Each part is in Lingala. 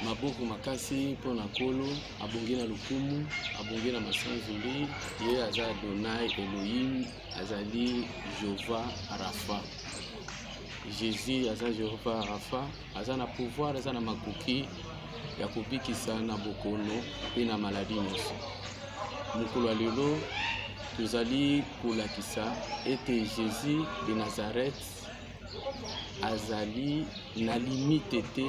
Mabuku makasi pona kolo abongi na lukumu abongi na masanzuli ye aza Adonai Elohim azali Jehova Rafa. Jésus aza Jehova Rafa aza na pouvoir aza na makoki ya kobikisa na bokono pe na maladi nyonso. Mokolo ya lelo tozali kolakisa ete Jésus de Nazareth azali na limite te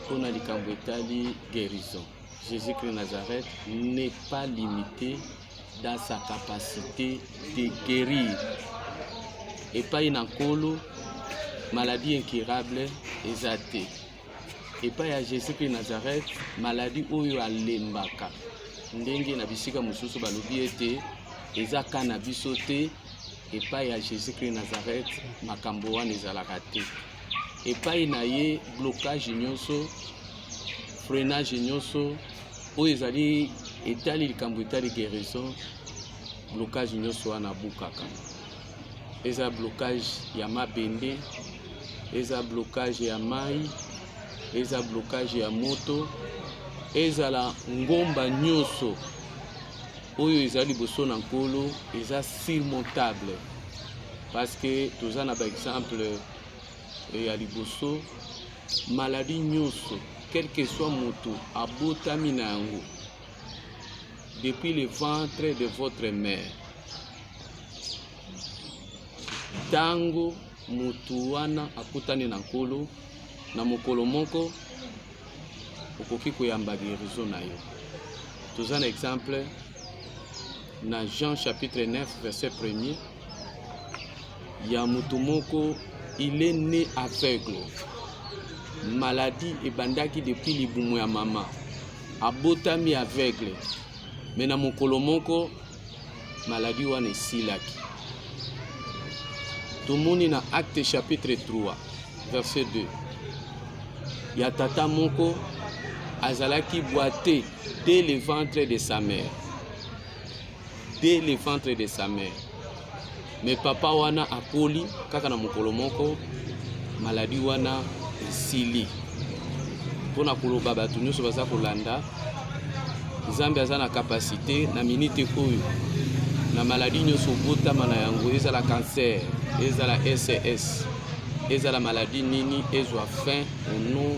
pour likambo etali guérison. Jésus-Christ de Nazareth n'est pas limité dans sa capacité de guérir. Et pas une encolo, maladie incurable ezate. Et pas à Jésus-Christ de Nazareth, maladie oyo alembaka. Ndenge na bisika mususu balobi ete eza kana biso te. Et pas à Jésus-Christ de Nazareth, makambo wana ezalaka te. Et pas na ye blocage nyonso, freinage nyonso, oyo ezali etali likambo etali guérison, blocage nyonso wana bukaka. Eza blocage ya mabende, eza blocage ya mai, eza blocage ya moto, eza la ngomba nyonso oyo ezali boso na nkolo eza surmontable. Parce que toza na ba exemple ya liboso maladie nyonso quel que soit moto abotami na yango depuis le ventre de votre mère, tango moto wana akutani na nkolo na mokolo moko okoki koyamba guérison na yo. Toza na exemple na Jean chapitre 9 verset 1er, ya moto moko il est né aveugle. Maladie ebandaki depuis libumu ya mama. Abotami aveugle. Mais na mokolo moko maladie wana esilaki. Tomoni na Acte chapitre 3 verset 2. Ya tata moko azalaki boité dès le ventre de sa mère. Dès le ventre de sa mère. Mais papa wana akoli kaka na mokolo moko maladie wana esili. Pona koloba bato nyonso baza kolanda Nzambe aza na capacité na minute oyo na maladie nyonso botama na yango ezala cancer, ezala SS, ezala maladie nini ezwa fin au nom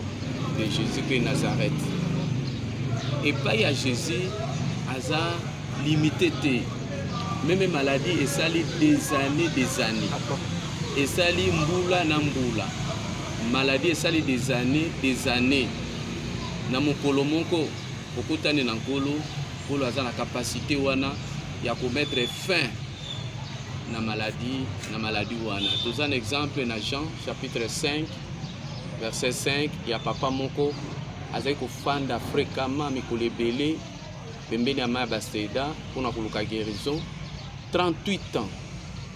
de Jésus-Christ de Nazareth. Et pas ya Jésus aza limité te. Même maladie esali des années. Esali mbula na mbula. Maladie esali des années. Na mokolo moko okutani na nkolo, nkolo aza na capacité wana ya ko mettre fin na maladie wana. Toza un exemple na Jean chapitre 5 verset 5 ya papa moko azali kofanda fréquemment mikolo ebele pembeni ya mai Bethesda mpona koluka guérison 38 ans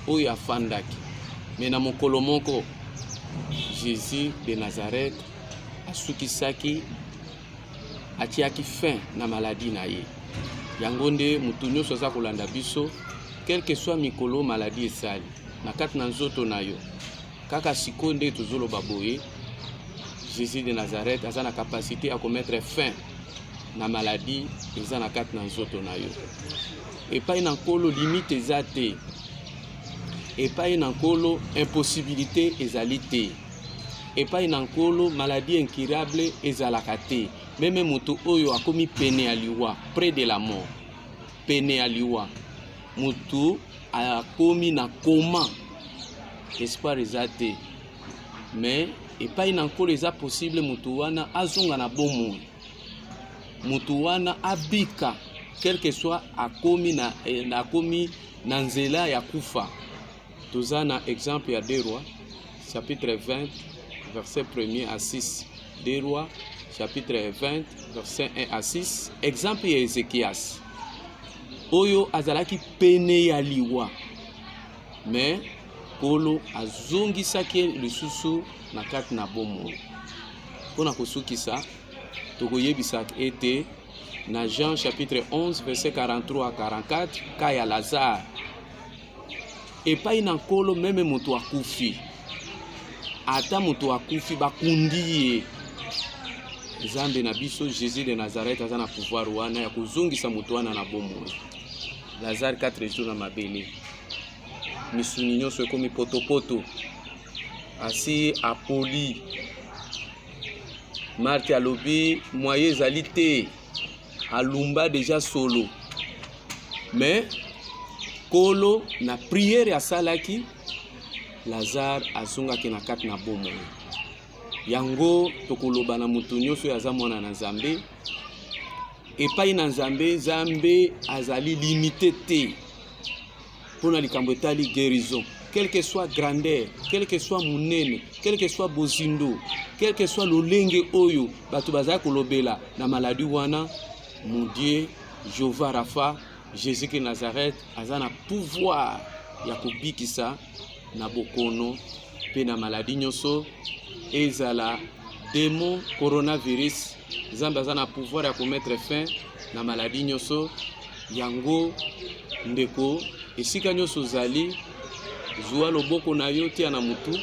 oyo afandaki. Mais na mokolo moko Jésus de Nazareth asukisaki atiaki fin na maladie na ye. Yango nde mutu nyonso aza kolanda biso quel que soit mikolo maladie esali na kati na nzoto na yo kaka siko nde tozoloba boye Jésus de Nazareth aza na capacité ya komettre fin na maladie eza na kati na nzoto na yo. Epai na nkolo limite eza te. Epai na nkolo impossibilité ezali te. Epai na nkolo maladie incurable ezalaka te. Même moto oyo akomi pene ya liwa près de la mort, pene ya liwa moto akomi na coma, espoir eza te. Mais epai na nkolo eza possible moto wana azonga na bomoi, moto wana abika quel que soit akomi na nzela ya kufa. Toza na exemple ya 2 Rois chapitre 20 verset 1er à 6. 2 Rois chapitre 20 verset 1 à 6. Exemple ya Ezekias oyo azalaki pene ya liwa, mais kolo azongisaki lisusu na kati na bomoi. Pona kosukisa tokoyebisaka ete na Jean chapitre 11 verset 43 à 44 ka ya Lazare epai na nkolo meme moto akufi ata moto akufi bakundi ye Nzambe na biso Jésus de Nazareth aza na pouvoir wana ya kuzungisa mutu wana na bomoi. Lazare 4 jours na mabele. Misuni nyonso ekomi potopoto. Asi apoli. Marthe alobi moye ezali te. Alumba déjà solo. Mais kolo na prière ya salaki Lazare azongaki na kati na bomoi. Yango tokoloba na mutu nyonso yaza mwana na Nzambe. Epai na Nzambe, Nzambe azali limité te. Pona likambo etali guérison. Quelle que soit grandeur, quel que soit munene, quel que soit bozindo, quel que soit lolenge oyo, bato bazali kolobela na maladie wana, mon Dieu, Jéhovah Rapha, Jésus de Nazareth, aza na pouvoir ya kobikisa na bokono pe na maladie nyonso ezala démon coronavirus. Nzambe aza na pouvoir ya komettre fin na maladie nyonso. Yango ndeko esika nyonso zali, zwa loboko na yo tia na mutu,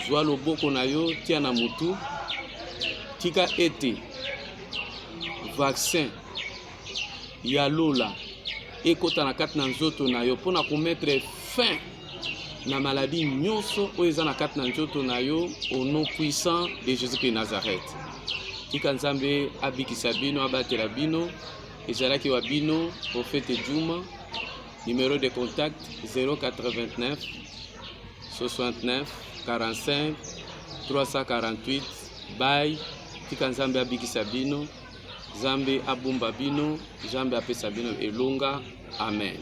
zwa loboko na yo tia na mutu. Tika ete vaccin ya lola ekota na kati na nzoto na yo pona komettre fin na maladie nyonso oyo eza na kati na nzoto na yo, au nom puissant de Jésus de Nazareth. Tika Nzambe abikisa bino, abatela bino. Ezalaki wa bino Prophète Juma. Numéro de contact 089 69 45 348. Bye. Tika Nzambe abikisa bino, Nzambe abumba bino, Nzambe apesa bino elonga. Amen.